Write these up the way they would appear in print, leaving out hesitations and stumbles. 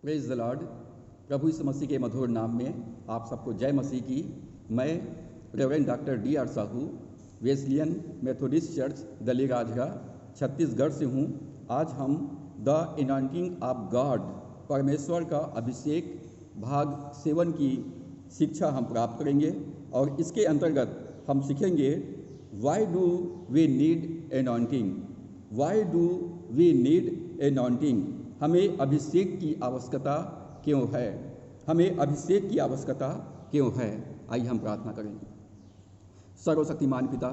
Praise the lord. प्रभु यीशु मसीह के मधुर नाम में आप सबको जय मसीह की। मैं reverend doctor D.R. Sahu, Wesleyan Methodist church दली राजगा छत्तीसगढ़ से हूँ। आज हम द एनॉइंटिंग ऑफ गॉड, परमेश्वर का अभिषेक भाग 7 की शिक्षा हम प्राप्त करेंगे और इसके अंतर्गत हम सीखेंगे why do we need anointing. Why do we need anointing, हमें अभिषेक की आवश्यकता क्यों है? हमें अभिषेक की आवश्यकता क्यों है? आइए हम प्रार्थना करेंगे। सर्वशक्तिमान पिता,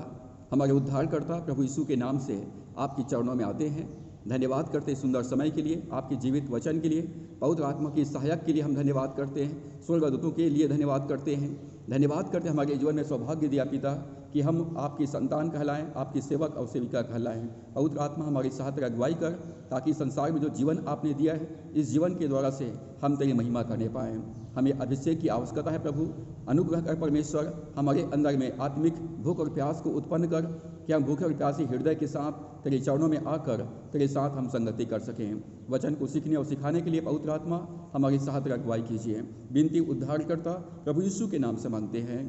हमारे उद्धारकर्ता प्रभु यीशु के नाम से आपके चरणों में आते हैं। धन्यवाद करते हैं सुंदर समय के लिए, आपके जीवित वचन के लिए, पवित्र आत्मा की सहायक के लिए हम धन्यवाद करते हैं। स्वर्गदूतों के लिए धन्यवाद करते हैं। धन्यवाद करते हैं हमारे जीवन में सौभाग्य दिया पिता कि हम आपकी संतान कहलाएं, आपकी सेवक और सेविका कहलाएं। पवित्र आत्मा हमारी सहायता अगुवाई कर, ताकि संसार में जो जीवन आपने दिया है, इस जीवन के द्वारा से हम तेरी महिमा करने पाएँ। हमें अभिषेक की आवश्यकता है प्रभु। अनुग्रह कर परमेश्वर, हमारे अंदर में आत्मिक भूख और प्यास को उत्पन्न कर कि हम भूखे और प्यासी हृदय के साथ तेरे चरणों में आकर तेरे साथ हम संगति कर सकें। वचन को सीखने और सिखाने के लिए पवित्र आत्मा हमारी सहायता अगुवाई कीजिए। विनती उद्धारकर्ता प्रभु यीशु के नाम से मांगते हैं,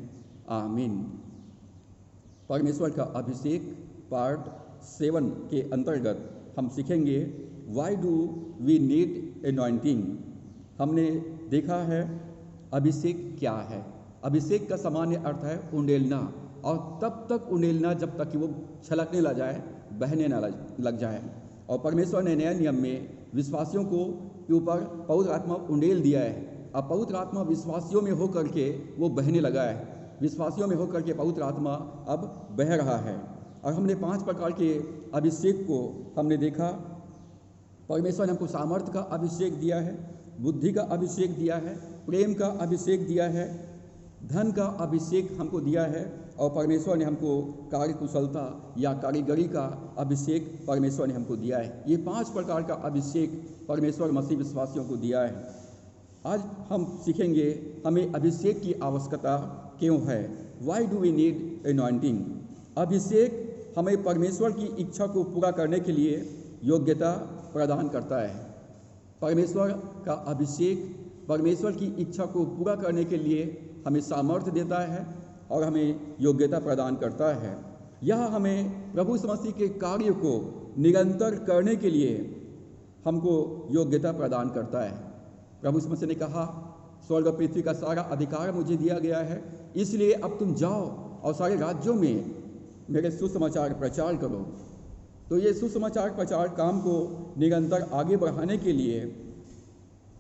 आमीन। परमेश्वर का अभिषेक पार्ट 7 के अंतर्गत हम सीखेंगे why do we need anointing. हमने देखा है अभिषेक क्या है। अभिषेक का सामान्य अर्थ है उंडेलना, और तब तक उंडेलना जब तक कि वो छलकने लग जाए, बहने न लग जाए। और परमेश्वर ने नए नियम में विश्वासियों को ऊपर पवित्र आत्मा उंडेल दिया है। अब पवित्र आत्मा विश्वासियों में होकर के वो बहने लगा है। विश्वासियों में होकर के पवित्र आत्मा अब बह रहा है। और हमने 5 प्रकार के अभिषेक को हमने देखा। परमेश्वर ने हमको सामर्थ्य का अभिषेक दिया है, बुद्धि का अभिषेक दिया है, प्रेम का अभिषेक दिया है, धन का अभिषेक हमको दिया है, और परमेश्वर ने हमको कार्यकुशलता या कारीगरी का अभिषेक परमेश्वर ने हमको दिया है। ये 5 प्रकार का अभिषेक परमेश्वर मसीह विश्वासियों को दिया है। आज हम सीखेंगे हमें अभिषेक की आवश्यकता क्यों है। Why do we need anointing. अभिषेक हमें परमेश्वर की इच्छा को पूरा करने के लिए योग्यता प्रदान करता है। परमेश्वर का अभिषेक परमेश्वर की इच्छा को पूरा करने के लिए हमें सामर्थ्य देता है और हमें योग्यता प्रदान करता है। यह हमें प्रभु यीशु मसीह के कार्य को निरंतर करने के लिए हमको योग्यता प्रदान करता है। प्रभु यीशु मसीह ने कहा, स्वर्ग पृथ्वी का सारा अधिकार मुझे दिया गया है, इसलिए अब तुम जाओ और सारे राज्यों में मेरे सुसमाचार प्रचार करो। तो ये सुसमाचार प्रचार काम को निरंतर आगे बढ़ाने के लिए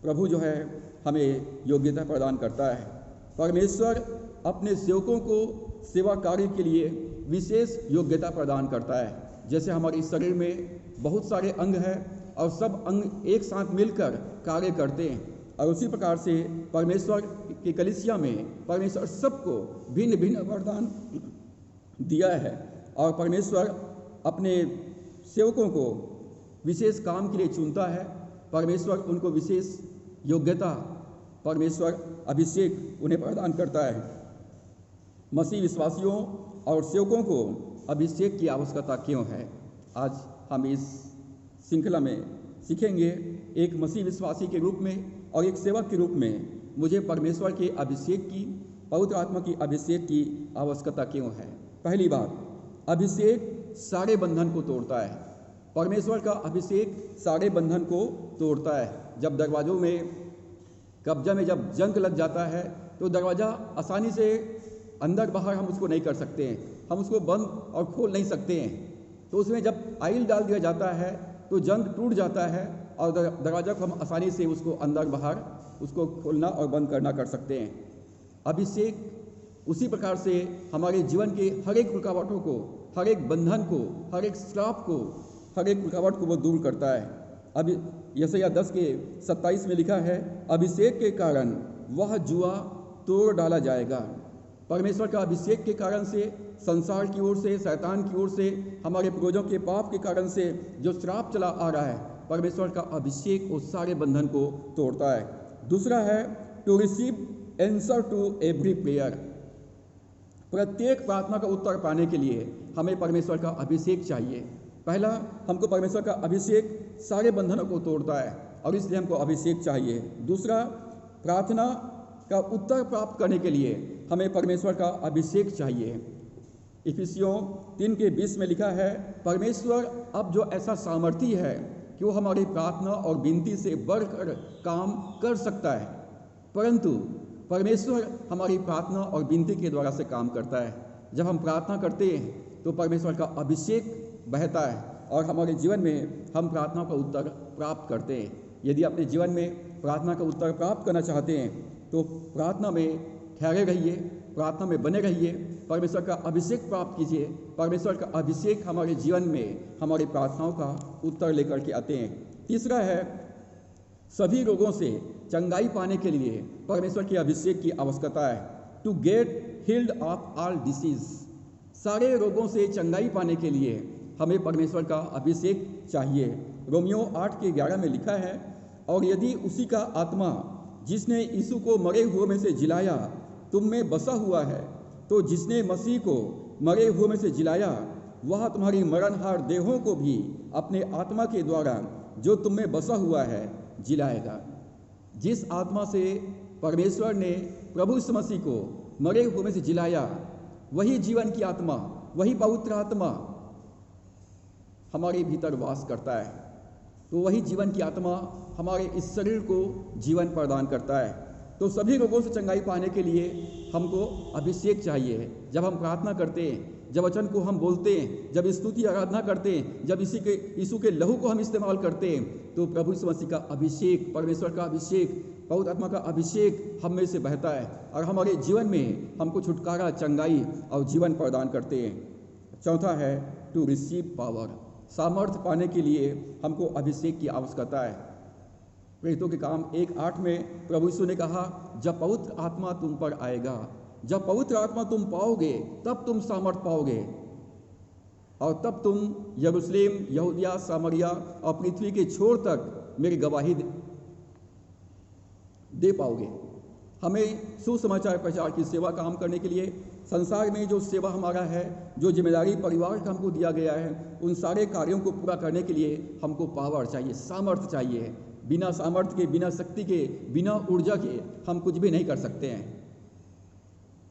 प्रभु जो है हमें योग्यता प्रदान करता है। परमेश्वर अपने सेवकों को सेवा कार्य के लिए विशेष योग्यता प्रदान करता है। जैसे हमारे शरीर में बहुत सारे अंग हैं और सब अंग एक साथ मिलकर कार्य करते हैं, और उसी प्रकार से परमेश्वर की कलीसिया में परमेश्वर सबको भिन्न भिन्न वरदान दिया है, और परमेश्वर अपने सेवकों को विशेष काम के लिए चुनता है। परमेश्वर उनको विशेष योग्यता, परमेश्वर अभिषेक उन्हें प्रदान करता है। मसीह विश्वासियों और सेवकों को अभिषेक की आवश्यकता क्यों है? आज हम इस श्रृंखला में सीखेंगे एक मसीह विश्वासी के रूप में और एक सेवक के रूप में मुझे परमेश्वर के अभिषेक की, पवित्र आत्मा की अभिषेक की आवश्यकता क्यों है। पहली बात, अभिषेक सारे बंधन को तोड़ता है। परमेश्वर का अभिषेक सारे बंधन को तोड़ता है। जब दरवाज़ों में कब्जा में जब जंग लग जाता है तो दरवाज़ा आसानी से अंदर बाहर हम उसको नहीं कर सकते हैं, हम उसको बंद और खोल नहीं सकते हैं। तो उसमें जब आइल डाल दिया जाता है तो जंग टूट जाता है और दरवाज़ा को हम आसानी से उसको अंदर बाहर उसको खोलना और बंद करना कर सकते हैं। अभिषेक उसी प्रकार से हमारे जीवन के हर एक रुकावटों को, हर एक बंधन को, हर एक श्राप को, हर एक रुकावट को वो दूर करता है। अभी यशायाह 10:27 में लिखा है, अभिषेक के कारण वह जुआ तोड़ डाला जाएगा। परमेश्वर का अभिषेक के कारण से संसार की ओर से, शैतान की ओर से, हमारे पूर्वजों के पाप के कारण से जो श्राप चला आ रहा है, परमेश्वर का अभिषेक उस सारे बंधन को तोड़ता है। दूसरा है to receive answer to every prayer. प्रत्येक प्रार्थना का उत्तर पाने के लिए हमें परमेश्वर का अभिषेक चाहिए। पहला, हमको परमेश्वर का अभिषेक सारे बंधनों को तोड़ता है। और इसलिए हमको अभिषेक चाहिए। दूसरा, प्रार्थना का उत्तर प्राप्त करने के लिए हमें परमेश्वर का अभिषेक चाहिए। इफिसियों 3:20 में लिखा है, परमेश्वर अब जो ऐसा सामर्थी है कि वो हमारी प्रार्थना और विनती से बढ़कर काम कर सकता है, परंतु परमेश्वर हमारी प्रार्थना और विनती के द्वारा से काम करता है। जब हम प्रार्थना करते हैं तो परमेश्वर का अभिषेक बहता है और हमारे जीवन में हम प्रार्थना का उत्तर प्राप्त करते हैं। यदि अपने जीवन में प्रार्थना का उत्तर प्राप्त करना चाहते हैं तो प्रार्थना में ठहरे रहिए, प्रार्थना में बने रहिए, परमेश्वर का अभिषेक प्राप्त कीजिए। परमेश्वर का अभिषेक हमारे जीवन में हमारी प्रार्थनाओं का उत्तर लेकर के आते हैं। तीसरा है, सभी रोगों से चंगाई पाने के लिए परमेश्वर के अभिषेक की आवश्यकता है। To get healed of all disease, सारे रोगों से चंगाई पाने के लिए हमें परमेश्वर का अभिषेक चाहिए। रोमियो 8:11 में लिखा है, और यदि उसी का आत्मा जिसने यीशु को मरे हुए में से जिलाया तुम में बसा हुआ है, तो जिसने मसीह को मरे हुए में से जिलाया वह तुम्हारी मरणहार देहों को भी अपने आत्मा के द्वारा जो तुम में बसा हुआ है जिलाएगा। जिस आत्मा से परमेश्वर ने प्रभु यीशु मसीह को मरे हुए में से जिलाया, वही जीवन की आत्मा, वही पवित्र आत्मा हमारे भीतर वास करता है। तो वही जीवन की आत्मा हमारे इस शरीर को जीवन प्रदान करता है। तो सभी रोगों से चंगाई पाने के लिए हमको अभिषेक चाहिए। जब हम प्रार्थना करते हैं, जब वचन को हम बोलते हैं, जब स्तुति आराधना करते हैं, जब यीशु के लहू को हम इस्तेमाल करते हैं, तो प्रभु यीशु मसीह का अभिषेक, परमेश्वर का अभिषेक, पवित्र आत्मा का अभिषेक हम में से बहता है और हमारे जीवन में हमको छुटकारा, चंगाई और जीवन प्रदान करते हैं। चौथा है, टू रिसीव पावर, सामर्थ्य पाने के लिए हमको अभिषेक की आवश्यकता है। प्रेरितों के काम 1:8 में प्रभु यीशु ने कहा, जब पवित्र आत्मा तुम पर आएगा, जब पवित्र आत्मा तुम पाओगे तब तुम सामर्थ पाओगे और तब तुम यरूशलेम, यहूदिया, सामरिया और पृथ्वी के छोर तक मेरी गवाही दे पाओगे। हमें सुसमाचार प्रचार की सेवा काम करने के लिए संसार में जो सेवा हमारा है, जो जिम्मेदारी परिवार का हमको दिया गया है, उन सारे कार्यों को पूरा करने के लिए हमको पावर चाहिए, सामर्थ्य चाहिए। बिना सामर्थ्य के, बिना शक्ति के, बिना ऊर्जा के हम कुछ भी नहीं कर सकते हैं।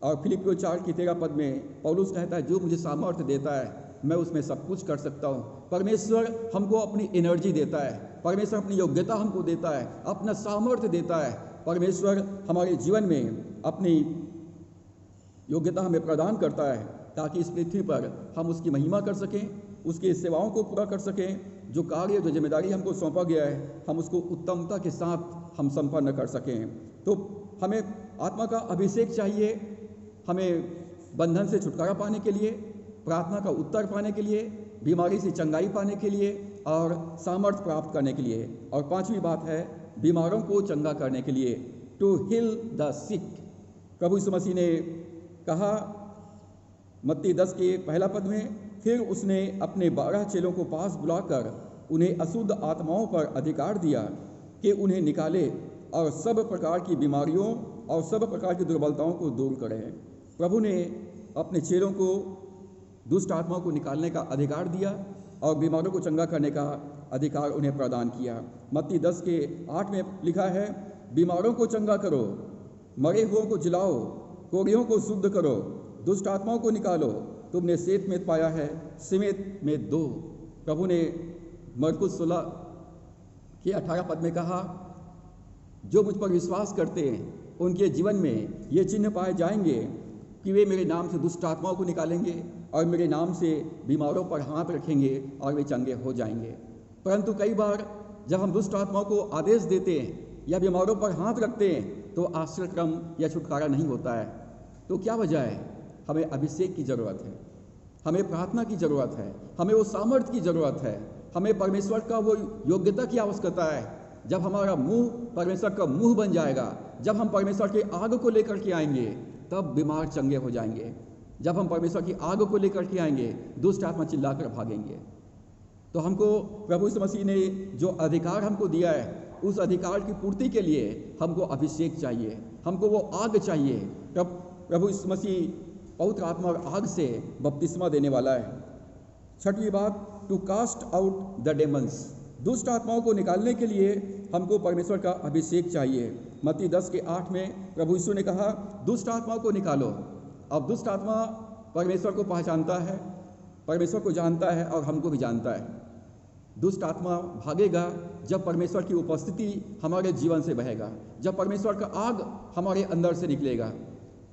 और फिलिपियों 4:13 पद में पौलुस कहता है, जो मुझे सामर्थ्य देता है मैं उसमें सब कुछ कर सकता हूँ। परमेश्वर हमको अपनी एनर्जी देता है, परमेश्वर अपनी योग्यता हमको देता है, अपना सामर्थ्य देता है। परमेश्वर हमारे जीवन में अपनी योग्यता हमें प्रदान करता है ताकि इस पृथ्वी पर हम उसकी महिमा कर सकें, उसकी सेवाओं को पूरा कर सकें। जो कार्य, जो जिम्मेदारी हमको सौंपा गया है, हम उसको उत्तमता के साथ हम संपन्न कर सकें। तो हमें आत्मा का अभिषेक चाहिए, हमें बंधन से छुटकारा पाने के लिए, प्रार्थना का उत्तर पाने के लिए, बीमारी से चंगाई पाने के लिए और सामर्थ्य प्राप्त करने के लिए। और पांचवी बात है, बीमारों को चंगा करने के लिए, टू हील द सिक। प्रभु यीशु मसीह ने कहा मत्ती 10 के पहला पद में, फिर उसने अपने 12 चेलों को पास बुलाकर उन्हें अशुद्ध आत्माओं पर अधिकार दिया कि उन्हें निकाले और सब प्रकार की बीमारियों और सब प्रकार की दुर्बलताओं को दूर करें। प्रभु ने अपने चेलों को दुष्ट आत्माओं को निकालने का अधिकार दिया और बीमारों को चंगा करने का अधिकार उन्हें प्रदान किया। मत्ती 10 के 8 में लिखा है, बीमारों को चंगा करो, मरे हुओं को जिलाओ, कोढ़ियों को शुद्ध करो, दुष्ट आत्माओं को निकालो, तुमने सेत में पाया है, सिमेत में दो। प्रभु ने मरकुस 16 के 18 पद में कहा, जो मुझ पर विश्वास करते हैं उनके जीवन में ये चिन्ह पाए जाएंगे कि वे मेरे नाम से दुष्ट आत्माओं को निकालेंगे और मेरे नाम से बीमारों पर हाथ रखेंगे और वे चंगे हो जाएंगे। परंतु कई बार जब हम दुष्ट आत्माओं को आदेश देते हैं या बीमारों पर हाथ रखते हैं तो आश्रयक्रम या छुटकारा नहीं होता है। तो क्या वजह है? हमें अभिषेक की ज़रूरत है, हमें प्रार्थना की ज़रूरत है, हमें वो सामर्थ्य की ज़रूरत है, हमें परमेश्वर का वो योग्यता की आवश्यकता है। जब हमारा मुंह परमेश्वर का मुंह बन जाएगा, जब हम परमेश्वर के आग को लेकर के आएंगे तब बीमार चंगे हो जाएंगे। जब हम परमेश्वर की आग को लेकर के आएंगे दुष्ट आत्मा चिल्लाकर भागेंगे। तो हमको प्रभु यीशु मसीह ने जो अधिकार हमको दिया है उस अधिकार की पूर्ति के लिए हमको अभिषेक चाहिए, हमको वो आग चाहिए। प्रभु यीशु मसीह पवित्र आत्मा और आग से बपतिस्मा देने वाला है। छठवीं बात, to cast out the demons, दुष्ट आत्माओं को निकालने के लिए हमको परमेश्वर का अभिषेक चाहिए। मत्ती 10:8 में प्रभु यीशु ने कहा, दुष्ट आत्माओं को निकालो। अब दुष्ट आत्मा परमेश्वर को पहचानता है, परमेश्वर को जानता है और हमको भी जानता है। दुष्ट आत्मा भागेगा जब परमेश्वर की उपस्थिति हमारे जीवन से बहेगा, जब परमेश्वर का आग हमारे अंदर से निकलेगा,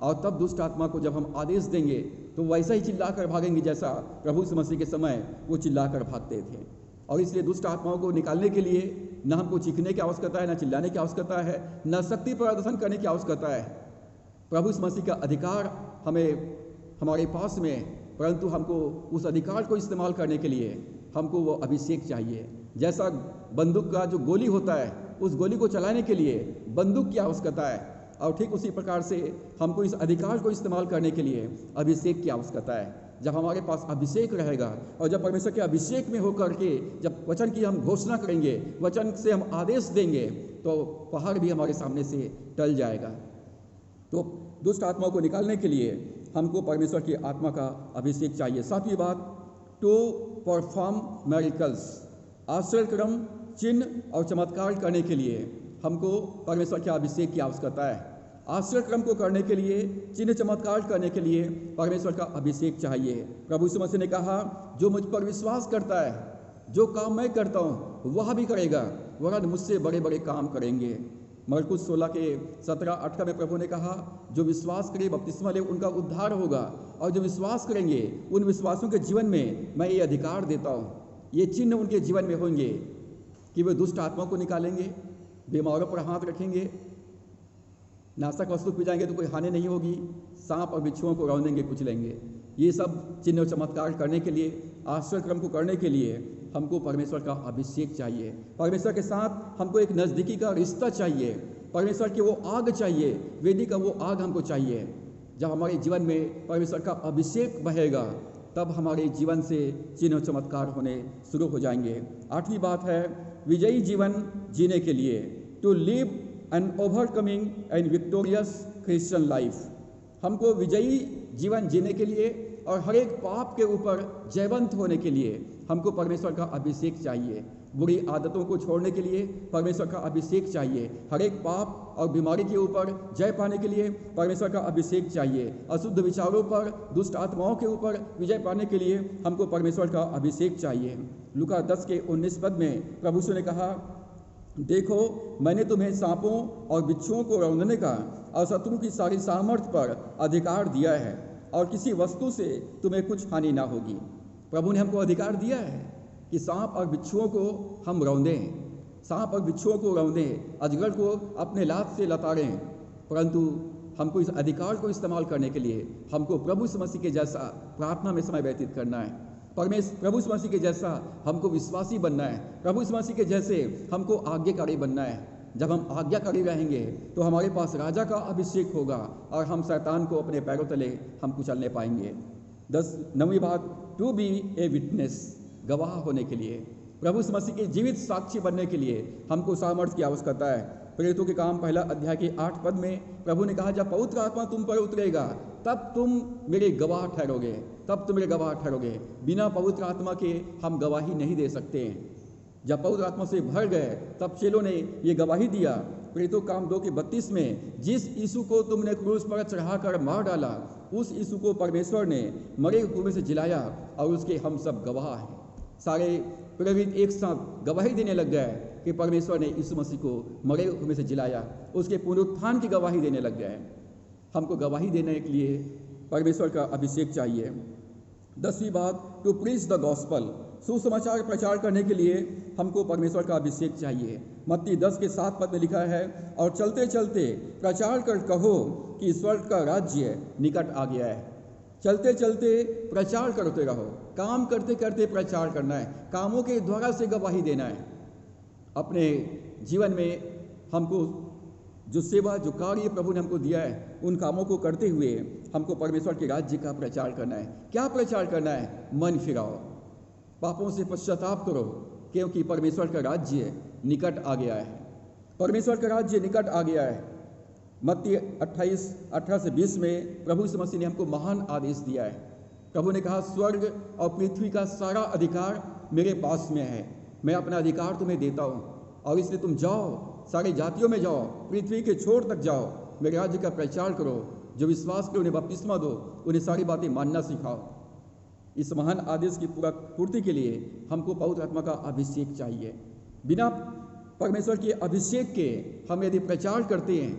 और तब दुष्ट आत्मा को जब हम आदेश देंगे तो वैसा ही चिल्लाकर भागेंगे जैसा प्रभु यीशु मसीह के समय वो चिल्लाकर भागते थे। और इसलिए दुष्ट आत्माओं को निकालने के लिए न हमको चीखने की आवश्यकता है, न चिल्लाने की आवश्यकता है, न शक्ति प्रदर्शन करने की आवश्यकता है। प्रभु यीशु मसीह का अधिकार हमें हमारे पास में, परंतु हमको उस अधिकार को इस्तेमाल करने के लिए हमको वो अभिषेक चाहिए। जैसा बंदूक का जो गोली होता है, उस गोली को चलाने के लिए बंदूक की आवश्यकता है, और ठीक उसी प्रकार से हमको इस अधिकार को इस्तेमाल करने के लिए अभिषेक की आवश्यकता है। जब हमारे पास अभिषेक रहेगा और जब परमेश्वर के अभिषेक में होकर के जब वचन की हम घोषणा करेंगे, वचन से हम आदेश देंगे, तो पहाड़ भी हमारे सामने से टल जाएगा। तो दुष्ट आत्माओं को निकालने के लिए हमको परमेश्वर की आत्मा का अभिषेक चाहिए। सातवीं बात, टू परफॉर्म मैरिकल्स, आश्चर्यक्रम, चिन्ह और चमत्कार करने के लिए हमको परमेश्वर के अभिषेक की आवश्यकता है। आश्चर्यक्रम को करने के लिए, चिन्ह चमत्कार करने के लिए परमेश्वर का अभिषेक चाहिए। प्रभु यीशु मसीह ने कहा, जो मुझ पर विश्वास करता है, जो काम मैं करता हूँ वह भी करेगा, वरन मुझसे बड़े बड़े काम करेंगे। मरकुस 16:17-18 में प्रभु ने कहा, जो विश्वास करे, बपतिस्मा ले, उनका उद्धार होगा, और जो विश्वास करेंगे उन विश्वासों के जीवन में मैं ये अधिकार देता हूँ, ये चिन्ह उनके जीवन में होंगे कि वे दुष्ट आत्माओं को निकालेंगे, बीमारों पर हाथ रखेंगे, नाशक वस्तु पी जाएंगे तो कोई हानि नहीं होगी, सांप और बिच्छुओं को रौंदेंगे, कुचलेंगे। ये सब चिन्ह और चमत्कार करने के लिए, आश्चर्यक्रम को करने के लिए हमको परमेश्वर का अभिषेक चाहिए। परमेश्वर के साथ हमको एक नज़दीकी का रिश्ता चाहिए, परमेश्वर की वो आग चाहिए, वेदी का वो आग हमको चाहिए। जब हमारे जीवन में परमेश्वर का अभिषेक बहेगा, तब हमारे जीवन से चिन्ह और चमत्कार होने शुरू हो जाएंगे। आठवीं बात है, विजयी जीवन जीने के लिए, to live an overcoming and victorious Christian life. हमको विजयी जीवन जीने के लिए और हर एक पाप के ऊपर जयवंत होने के लिए हमको परमेश्वर का अभिषेक चाहिए। बुरी आदतों को छोड़ने के लिए परमेश्वर का अभिषेक चाहिए। हर एक पाप और बीमारी के ऊपर जय पाने के लिए परमेश्वर का अभिषेक चाहिए। अशुद्ध विचारों पर, दुष्ट आत्माओं के ऊपर विजय पाने के लिए हमको परमेश्वर का अभिषेक चाहिए। लूका 10:19 में प्रभु यीशु ने कहा, देखो मैंने तुम्हें सांपों और बिच्छुओं को रौंदने का और शत्रु की सारी सामर्थ्य पर अधिकार दिया है, और किसी वस्तु से तुम्हें कुछ हानि ना होगी। प्रभु ने हमको अधिकार दिया है कि सांप और बिच्छुओं को हम रौंदें, सांप और बिच्छुओं को रौंदें, अजगर को अपने लात से लताड़ें, परंतु हमको इस अधिकार को इस्तेमाल करने के लिए हमको प्रभु यीशु मसीह के जैसा प्रार्थना में समय व्यतीत करना है। प्रभु यीशु मसीह के जैसा हमको विश्वासी बनना है। प्रभु यीशु मसीह के जैसे हमको आज्ञाकारी बनना है। जब हम आज्ञाकारी रहेंगे तो हमारे पास राजा का अभिषेक होगा और हम शैतान को अपने पैरों तले हम कुचलने पाएंगे। 9वीं बात, टू बी ए विटनेस, गवाह होने के लिए, प्रभु यीशु मसीह के जीवित साक्षी बनने के लिए हमको सामर्थ्य की आवश्यकता है। प्रेरितों के काम 1 अध्याय के 8 पद में प्रभु ने कहा, जब पवित्र आत्मा तुम पर उतरेगा तब तुम मेरे गवाह ठहरोगे, तब तुम मेरे गवाह ठहरोगे। बिना पवित्र आत्मा के हम गवाही नहीं दे सकते हैं। जब पवित्र आत्मा से भर गए तब चेलों ने ये गवाही दिया। प्रेरितों काम 2:32 में, जिस यीशु को तुमने क्रूस पर चढ़ाकर मार डाला, उस यीशु को परमेश्वर ने मरे हुए में से जिलाया और उसके हम सब गवाह हैं। सारे प्रेरित एक साथ गवाही देने लग गए कि परमेश्वर ने यीशु मसीह को मरे हुए में से जिलाया, उसके पुनरुत्थान की गवाही देने लग गए। हमको गवाही देने के लिए परमेश्वर का अभिषेक चाहिए। 10वीं बात, टू प्रीच द गॉस्पल, सुसमाचार प्रचार करने के लिए हमको परमेश्वर का अभिषेक चाहिए। मत्ती 10:7 में लिखा है, और चलते चलते प्रचार कर कहो कि स्वर्ग का राज्य निकट आ गया है। चलते चलते प्रचार करते रहो, काम करते करते प्रचार करना है, कामों के द्वारा से गवाही देना है। अपने जीवन में हमको जो सेवा, जो कार्य प्रभु ने हमको दिया है, उन कामों को करते हुए हमको परमेश्वर के राज्य का प्रचार करना है। क्या प्रचार करना है? मन फिराओ, पापों से पश्चाताप करो, क्योंकि परमेश्वर का राज्य निकट आ गया है। परमेश्वर का राज्य निकट आ गया है। मत्ती 28:18-20 में प्रभु यीशु मसीह ने हमको महान आदेश दिया है। प्रभु ने कहा, स्वर्ग और पृथ्वी का सारा अधिकार मेरे पास में है। मैं अपना अधिकार तुम्हें देता हूँ और इसलिए तुम जाओ, सारी जातियों में जाओ, पृथ्वी के छोर तक जाओ, मेरे राज्य का प्रचार करो, जो विश्वास के उन्हें बपतिस्मा दो, उन्हें सारी बातें मानना सिखाओ। इस महान आदेश की पूर्ति के लिए हमको पवित्र आत्मा का अभिषेक चाहिए। बिना परमेश्वर के अभिषेक के हम यदि प्रचार करते हैं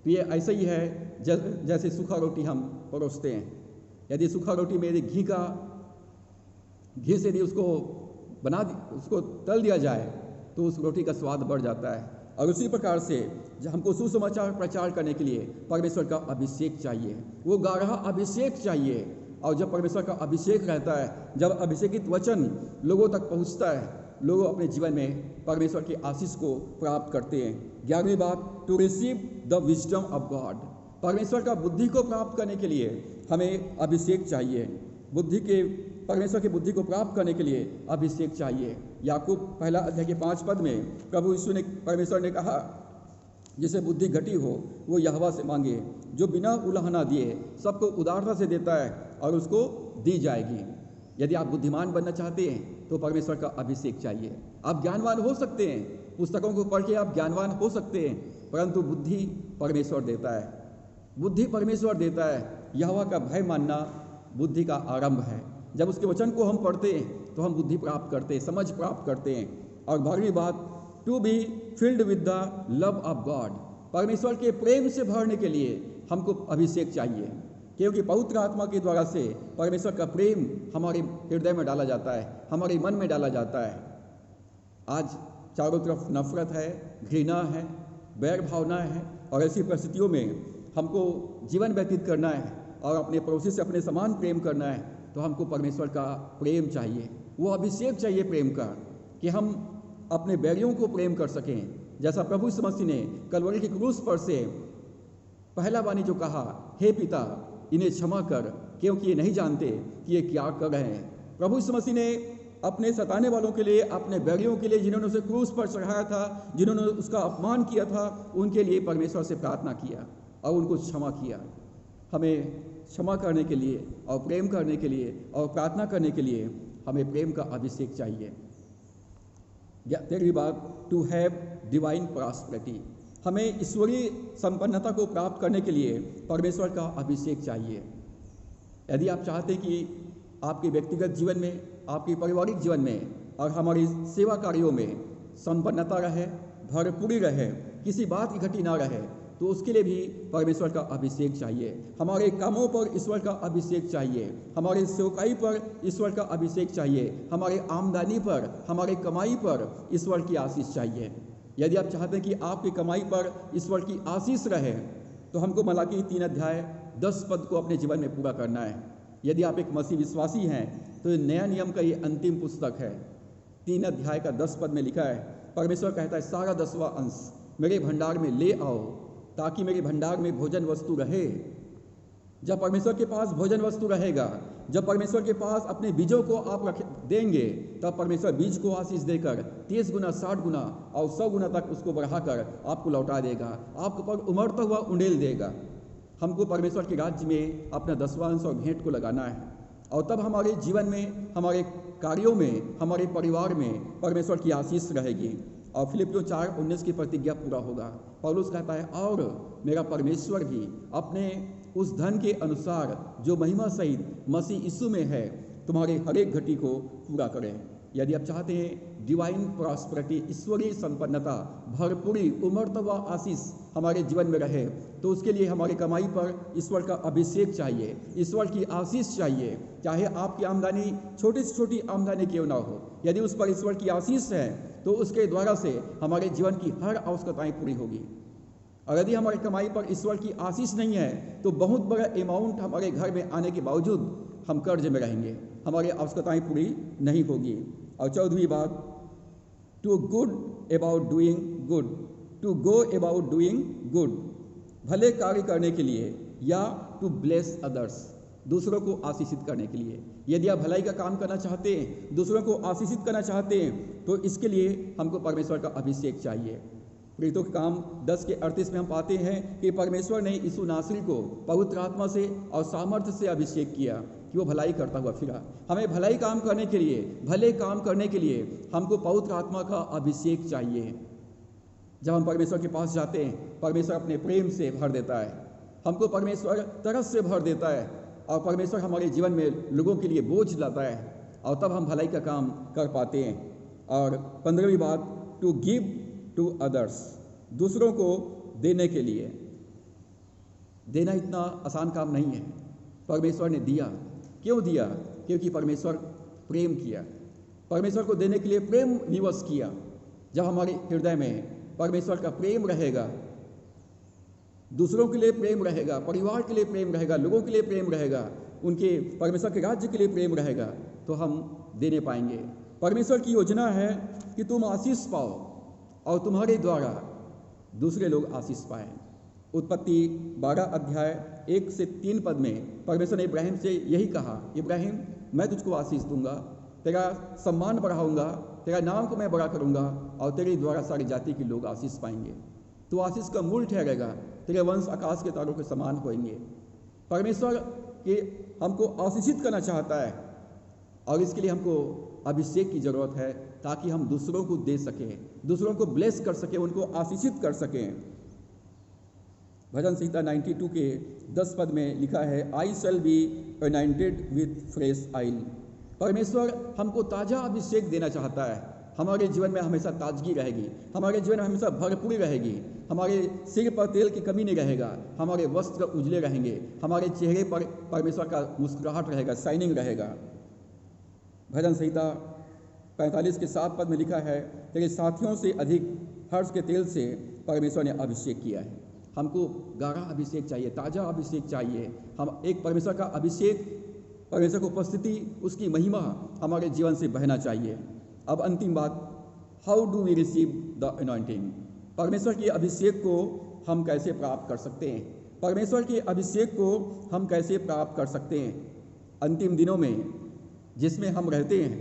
तो ये ऐसा ही है जैसे सूखा रोटी हम परोसते हैं। यदि सूखा रोटी में यदि घी से यदि उसको तल दिया जाए तो उस रोटी का स्वाद बढ़ जाता है। और उसी प्रकार से हमको सुसमाचार प्रचार करने के लिए परमेश्वर का अभिषेक चाहिए, वो गाढ़ा अभिषेक चाहिए। और जब परमेश्वर का अभिषेक रहता है, जब अभिषेकित वचन लोगों तक पहुंचता है, लोग अपने जीवन में परमेश्वर की आशीष को प्राप्त करते हैं। 11वीं बात, to receive the wisdom of God. परमेश्वर का बुद्धि को प्राप्त करने के लिए हमें अभिषेक चाहिए। परमेश्वर की बुद्धि को प्राप्त करने के लिए अभिषेक चाहिए। याकूब 1 अध्याय के 5 पद में प्रभु यीशु ने, परमेश्वर ने कहा, जिसे बुद्धि घटी हो वो यहोवा से मांगे, जो बिना उलाहना दिए सबको उदारता से देता है और उसको दी जाएगी। यदि आप बुद्धिमान बनना चाहते हैं तो परमेश्वर का अभिषेक चाहिए। आप ज्ञानवान हो सकते हैं, पुस्तकों को पढ़ के आप ज्ञानवान हो सकते हैं, परंतु बुद्धि परमेश्वर देता है। बुद्धि परमेश्वर देता है। यहोवा का भय मानना बुद्धि का आरंभ है। जब उसके वचन को हम पढ़ते हैं तो हम बुद्धि प्राप्त करते हैं, समझ प्राप्त करते हैं। और 12वीं बात, to be filled with the love of God. परमेश्वर के प्रेम से भरने के लिए हमको अभिषेक चाहिए, क्योंकि पवित्र आत्मा के द्वारा से परमेश्वर का प्रेम हमारे हृदय में डाला जाता है, हमारे मन में डाला जाता है। आज चारों तरफ नफरत है, घृणा है, बैर भावना है, और ऐसी परिस्थितियों में हमको जीवन व्यतीत करना है और अपने पड़ोसी से अपने समान प्रेम करना है, तो हमको परमेश्वर का प्रेम चाहिए, वो अभिषेक चाहिए प्रेम का, कि हम अपने बैरियों को प्रेम कर सकें। जैसा प्रभु यीशु मसीह ने कलवरी की क्रूस पर से पहला वाणी जो कहा, हे पिता इन्हें क्षमा कर, क्योंकि ये नहीं जानते कि ये क्या कर रहे हैं। प्रभु यीशु मसीह ने अपने सताने वालों के लिए, अपने बैरियों के लिए, जिन्होंने उसे क्रूस पर चढ़ाया था, जिन्होंने उसका अपमान किया था, उनके लिए परमेश्वर से प्रार्थना किया और उनको क्षमा किया। हमें क्षमा करने के लिए और प्रेम करने के लिए और प्रार्थना करने के लिए हमें प्रेम का अभिषेक चाहिए। 13वीं बात, टू हैव डिवाइन प्रॉस्पेरिटी। हमें ईश्वरीय संपन्नता को प्राप्त करने के लिए परमेश्वर का अभिषेक चाहिए। यदि आप चाहते हैं कि आपके व्यक्तिगत जीवन में, आपके पारिवारिक जीवन में और हमारी सेवा कार्यों में संपन्नता रहे, भरपूरी रहे, किसी बात की घटी ना रहे, तो उसके लिए भी परमेश्वर का अभिषेक चाहिए। हमारे कामों पर ईश्वर का अभिषेक चाहिए, हमारे सेवकाई पर ईश्वर का अभिषेक चाहिए, हमारे आमदनी पर, हमारे कमाई पर ईश्वर की आशीष चाहिए। यदि आप चाहते हैं कि आपकी कमाई पर ईश्वर की आशीष रहे, तो हमको मलाकी 3 अध्याय 10 पद को अपने जीवन में पूरा करना है। यदि आप एक मसीह विश्वासी हैं तो नया नियम का ये अंतिम पुस्तक है। 3 अध्याय का 10 पद में लिखा है, परमेश्वर कहता है, सारा 10वां अंश मेरे भंडार में ले आओ, ताकि मेरे भंडार में भोजन वस्तु रहे। जब परमेश्वर के पास भोजन वस्तु रहेगा, जब परमेश्वर के पास अपने बीजों को आप देंगे, तब परमेश्वर बीज को आशीष देकर 30 गुना, 60 गुना और 100 गुना तक उसको बढ़ाकर आपको लौटा देगा, आपके ऊपर उमड़ता हुआ उंडेल देगा। हमको परमेश्वर के राज्य में अपना 10वां अंश और भेंट को लगाना है, और तब हमारे जीवन में, हमारे कार्यों में, हमारे परिवार में परमेश्वर की आशीष रहेगी और फिलिपियों 4:19 की प्रतिज्ञा पूरा होगा। पौलुस कहता है, और मेरा परमेश्वर भी अपने उस धन के अनुसार जो महिमा सहित मसीह यीशु में है, तुम्हारे हर एक घटी को पूरा करें। यदि आप चाहते हैं डिवाइन प्रॉस्पेरिटी, ईश्वरीय संपन्नता, भरपूरी, उमड़ता हुआ आशीष हमारे जीवन में रहे, तो उसके लिए हमारी कमाई पर ईश्वर का अभिषेक चाहिए, ईश्वर की आशीष चाहिए। चाहे आपकी आमदनी छोटी से छोटी आमदनी क्यों ना हो, यदि उस पर ईश्वर की आशीष है तो उसके द्वारा से हमारे जीवन की हर आवश्यकताएं पूरी होगी। और यदि हमारी कमाई पर ईश्वर की आशीष नहीं है तो बहुत बड़ा अमाउंट हमारे घर में आने के बावजूद हम कर्ज में रहेंगे, हमारी आवश्यकताएं पूरी नहीं होगी। और 14वीं बात, to good about doing good, to go about doing good, भले कार्य करने के लिए या टू ब्लेस अदर्स, दूसरों को आशीषित करने के लिए। यदि आप भलाई का काम करना चाहते हैं, दूसरों को आशीषित करना चाहते हैं, तो इसके लिए हमको परमेश्वर का अभिषेक चाहिए। प्रेरितों के काम 10:38 में हम पाते हैं कि परमेश्वर ने यीशु नासरी को पवित्र आत्मा से और सामर्थ्य से अभिषेक किया, कि वो भलाई करता हुआ फिरा। हमें भलाई काम करने के लिए, भले काम करने के लिए हमको पवित्र आत्मा का अभिषेक चाहिए। जब हम परमेश्वर के पास जाते हैं, परमेश्वर अपने प्रेम से भर देता है, हमको परमेश्वर तरस से भर देता है, और परमेश्वर हमारे जीवन में लोगों के लिए बोझ लाता है, और तब हम भलाई का काम कर पाते हैं। और 15वीं बात, टू गिव टू अदर्स, दूसरों को देने के लिए। देना इतना आसान काम नहीं है। परमेश्वर ने दिया, क्यों दिया? क्योंकि परमेश्वर प्रेम किया, परमेश्वर को देने के लिए प्रेम विवश किया। जब हमारे हृदय में परमेश्वर का प्रेम रहेगा, दूसरों के लिए प्रेम रहेगा, परिवार के लिए प्रेम रहेगा, लोगों के लिए प्रेम रहेगा, उनके परमेश्वर के राज्य के लिए प्रेम रहेगा, तो हम देने पाएंगे। परमेश्वर की योजना है कि तुम आशीष पाओ और तुम्हारे द्वारा दूसरे लोग आशीष पाएं। उत्पत्ति 12 अध्याय 1 से 3 पद में परमेश्वर ने इब्राहिम से यही कहा, इब्राहिम मैं तुझको आशीष दूंगा, तेरा सम्मान बढ़ाऊंगा, तेरा नाम को मैं बड़ा करूंगा, और तेरे द्वारा सारी जाति के लोग आशीष पाएंगे। तो आशीष का मूल ठहरेगा, तेरे वंश आकाश के तारों के समान होंगे। परमेश्वर के हमको आशीषित करना चाहता है, और इसके लिए हमको अभिषेक की जरूरत है, ताकि हम दूसरों को दे सकें, दूसरों को ब्लेस कर सकें, उनको आशीषित कर सकें। भजन संहिता 92 के 10 पद में लिखा है, I shall be anointed with fresh oil. परमेश्वर हमको ताज़ा अभिषेक देना चाहता है। हमारे जीवन में हमेशा ताजगी रहेगी, हमारे जीवन में हमेशा भरपूरी रहेगी, हमारे सिर पर तेल की कमी नहीं रहेगा, हमारे वस्त्र उजले रहेंगे, हमारे चेहरे पर परमेश्वर का मुस्कुराहट रहेगा, शाइनिंग रहेगा। भजन संहिता 45 के 7 पद में लिखा है, तेरे साथियों से अधिक हर्ष के तेल से परमेश्वर ने अभिषेक किया है। हमको गाढ़ा अभिषेक चाहिए, ताज़ा अभिषेक चाहिए। हम एक परमेश्वर का अभिषेक, परमेश्वर की उपस्थिति, उसकी महिमा हमारे जीवन से बहना चाहिए। अब अंतिम बात, how do we receive the anointing. परमेश्वर के अभिषेक को हम कैसे प्राप्त कर सकते हैं? परमेश्वर के अभिषेक को हम कैसे प्राप्त कर सकते हैं? अंतिम दिनों में जिसमें हम रहते हैं,